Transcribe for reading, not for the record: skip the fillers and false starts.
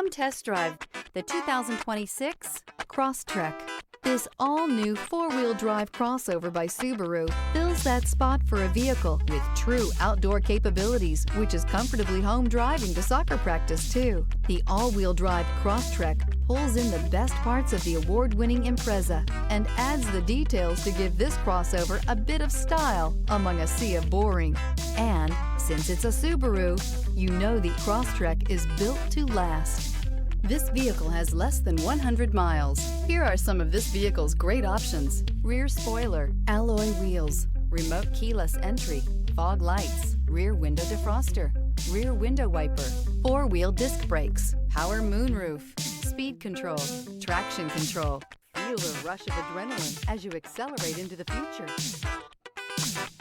Come test drive the 2026 Crosstrek. This all-new four-wheel drive crossover by Subaru fills that spot for a vehicle with true outdoor capabilities, which is comfortably home driving to soccer practice too. The all-wheel drive Crosstrek pulls in the best parts of the award-winning Impreza and adds the details to give this crossover a bit of style among a sea of boring. And since it's a Subaru, you know the Crosstrek is built to last. This vehicle has less than 100 miles. Here are some of this vehicle's great options: rear spoiler, alloy wheels, remote keyless entry, fog lights, rear window defroster, rear window wiper, four-wheel disc brakes, power moonroof, speed control, traction control. Feel the rush of adrenaline as you accelerate into the future.